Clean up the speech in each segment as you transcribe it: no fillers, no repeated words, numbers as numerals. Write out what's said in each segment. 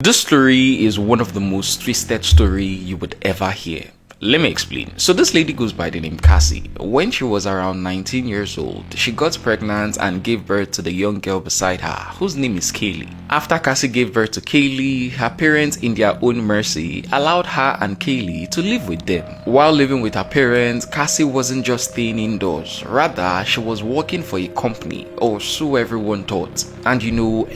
This story is one of the most twisted story you would ever hear. Let me explain. So this lady goes by the name Cassie. When she was around 19 years old, she got pregnant and gave birth to the young girl beside her, whose name is Kaylee. After Cassie gave birth to Kaylee, her parents in their own mercy allowed her and Kaylee to live with them. While living with her parents, Cassie wasn't just staying indoors. Rather, she was working for a company, or so everyone thought. And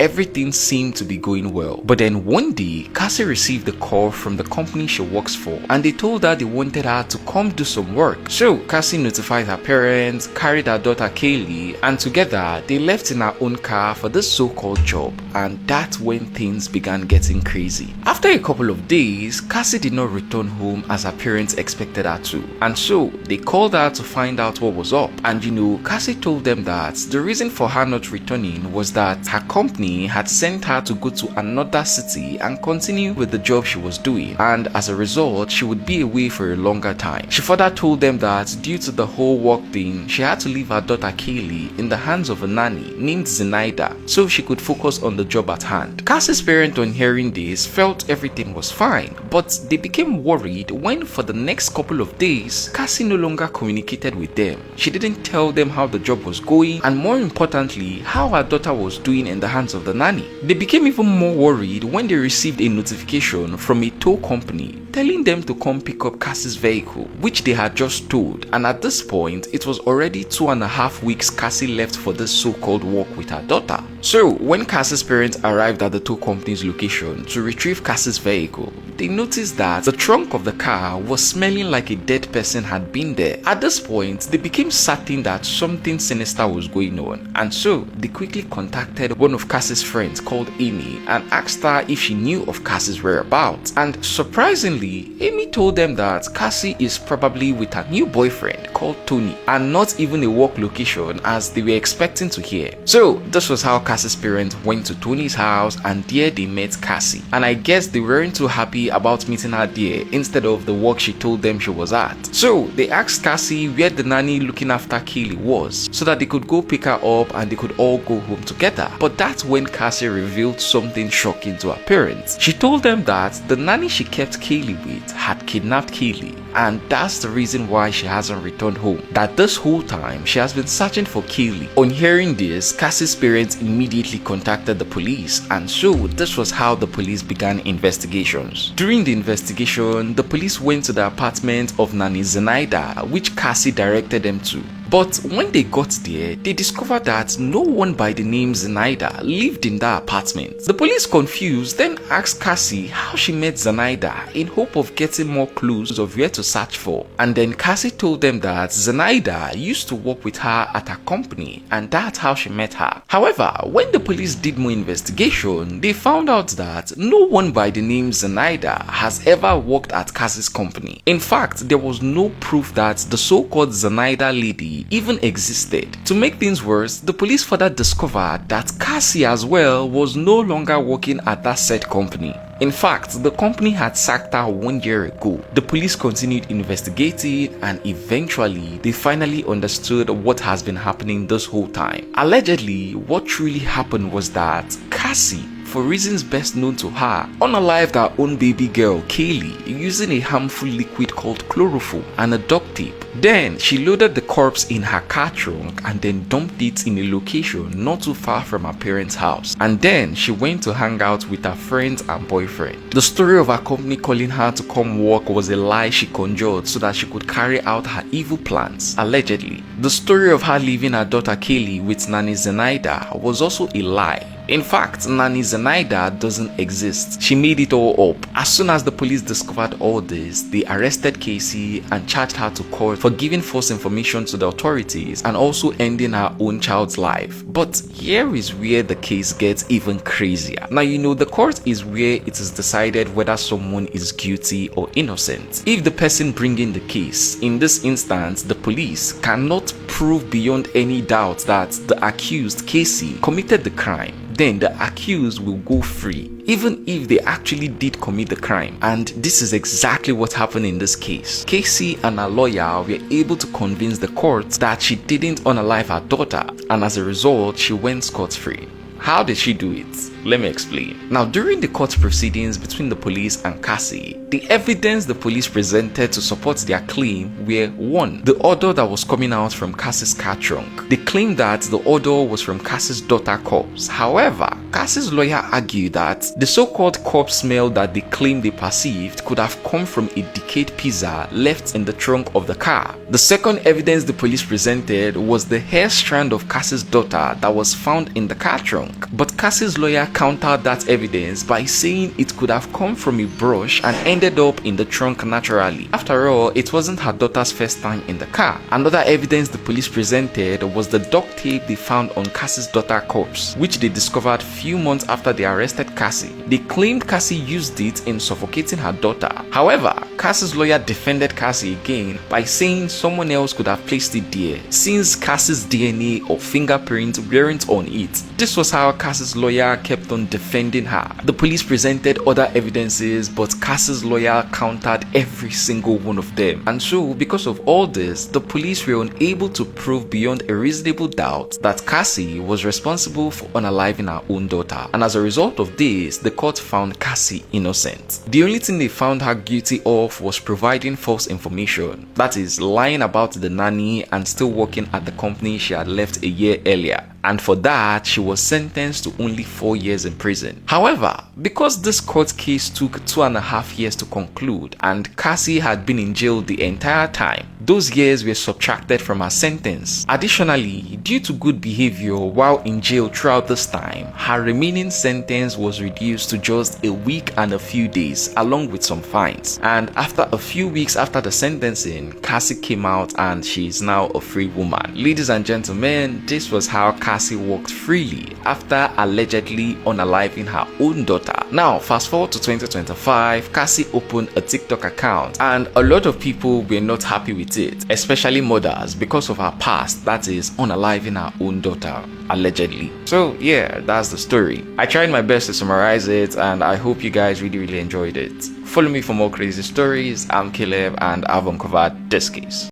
everything seemed to be going well. But then one day, Cassie received a call from the company she works for, and they told her they wanted her to come do some work. So Cassie notified her parents, carried her daughter Kaylee, and together they left in her own car for this so-called job. And that's when things began getting crazy. After a couple of days, Cassie did not return home as her parents expected her to. And so they called her to find out what was up. And Cassie told them that the reason for her not returning was that her company had sent her to go to another city and continue with the job she was doing. And as a result, she would be away for a longer time. She further told them that due to the whole work thing, she had to leave her daughter Kaylee in the hands of a nanny named Zenaida so she could focus on the job at hand. Cassie's parents, on hearing this, felt everything was fine, but they became worried when for the next couple of days, Cassie no longer communicated with them. She didn't tell them how the job was going, and more importantly, how her daughter was doing in the hands of the nanny. They became even more worried when they received a notification from a tow company telling them to come pick up Cassie's vehicle, which they had just towed. And at this point, it was already 2.5 weeks Cassie left for this so-called walk with her daughter. So when Cassie's parents arrived at the tow company's location to retrieve Cassie's vehicle, they noticed that the trunk of the car was smelling like a dead person had been there. At this point, they became certain that something sinister was going on, and so they quickly contacted one of Cassie's friends called Amy and asked her if she knew of Cassie's whereabouts. And surprisingly, Amy told them that Cassie is probably with her new boyfriend called Tony, and not even a work location as they were expecting to hear. So this was how Cassie's parents went to Tony's house, and there they met Cassie. And I guess they weren't too happy about meeting her there instead of the work she told them she was at. So they asked Cassie where the nanny looking after Kaylee was so that they could go pick her up and they could all go home together. But that's when Cassie revealed something shocking to her parents. She told them that the nanny she kept Kaylee with had kidnapped Kaylee, and that's the reason why she hasn't returned home. That this whole time she has been searching for Kaylee. On hearing this, Cassie's parents immediately contacted the police, and so this was how the police began investigations. During the investigation, the police went to the apartment of Nanny Zenaida, which Cassie directed them to. But when they got there, they discovered that no one by the name Zenaida lived in that apartment. The police, confused, then asked Cassie how she met Zenaida in hope of getting more clues of where to search for. And then Cassie told them that Zenaida used to work with her at her company, and that's how she met her. However, when the police did more investigation, they found out that no one by the name Zenaida has ever worked at Cassie's company. In fact, there was no proof that the so-called Zenaida lady even existed. To make things worse, the police further discovered that Cassie as well was no longer working at that said company. In fact, the company had sacked her 1 year ago. The police continued investigating, and eventually they finally understood what has been happening this whole time. Allegedly, what truly happened was that Cassie, for reasons best known to her, unalived her own baby girl Kaylee using a harmful liquid called chloroform and a duct tape. Then she loaded the corpse in her car trunk and then dumped it in a location not too far from her parents' house. And then she went to hang out with her friends and boyfriend. The story of her company calling her to come work was a lie she conjured so that she could carry out her evil plans, allegedly. The story of her leaving her daughter Kaylee with Nanny Zenaida was also a lie. In fact, Nanny Zenaida doesn't exist. She made it all up. As soon as the police discovered all this, they arrested Casey and charged her to court for giving false information to the authorities and also ending her own child's life. But here is where the case gets even crazier. Now the court is where it is decided whether someone is guilty or innocent. If the person bringing the case, in this instance the police, cannot prove beyond any doubt that the accused Casey committed the crime, then the accused will go free, even if they actually did commit the crime. And this is exactly what happened in this case. Casey and her lawyer were able to convince the court that she didn't unalive her daughter, and as a result, she went scot-free. How did she do it? Let me explain. Now, during the court proceedings between the police and Cassie, the evidence the police presented to support their claim were: 1. The odor that was coming out from Cassie's car trunk. They claimed that the odor was from Cassie's daughter's corpse. However, Cassie's lawyer argued that the so-called corpse smell that they claimed they perceived could have come from a decayed pizza left in the trunk of the car. The second evidence the police presented was the hair strand of Cassie's daughter that was found in the car trunk. But Cassie's lawyer countered that evidence by saying it could have come from a brush and ended up in the trunk naturally. After all, it wasn't her daughter's first time in the car. Another evidence the police presented was the duct tape they found on Cassie's daughter's corpse, which they discovered few months after they arrested Cassie. They claimed Cassie used it in suffocating her daughter. However, Cassie's lawyer defended Cassie again by saying someone else could have placed it there, since Cassie's DNA or fingerprints weren't on it. This was how Cassie's lawyer kept on defending her. The police presented other evidences, but Cassie's lawyer countered every single one of them. And so, because of all this, the police were unable to prove beyond a reasonable doubt that Cassie was responsible for unaliving her own daughter. And as a result of this, the court found Cassie innocent. The only thing they found her guilty of was providing false information, that is, lying about the nanny and still working at the company she had left a year earlier. And for that, she was sentenced to only 4 years in prison. However, because this court case took 2.5 years to conclude and Cassie had been in jail the entire time, those years were subtracted from her sentence. Additionally, due to good behavior while in jail throughout this time, her remaining sentence was reduced to just a week and a few days, along with some fines. And after a few weeks after the sentencing, Cassie came out and she is now a free woman. Ladies and gentlemen, this was how Cassie walked freely after allegedly unaliving her own daughter. Now, fast forward to 2025, Cassie opened a TikTok account and a lot of people were not happy with it, especially mothers, because of her past, that is, unaliving her own daughter, allegedly. So yeah, that's the story. I tried my best to summarize it and I hope you guys really enjoyed it. Follow me for more crazy stories. I'm Caleb and I've uncovered this case.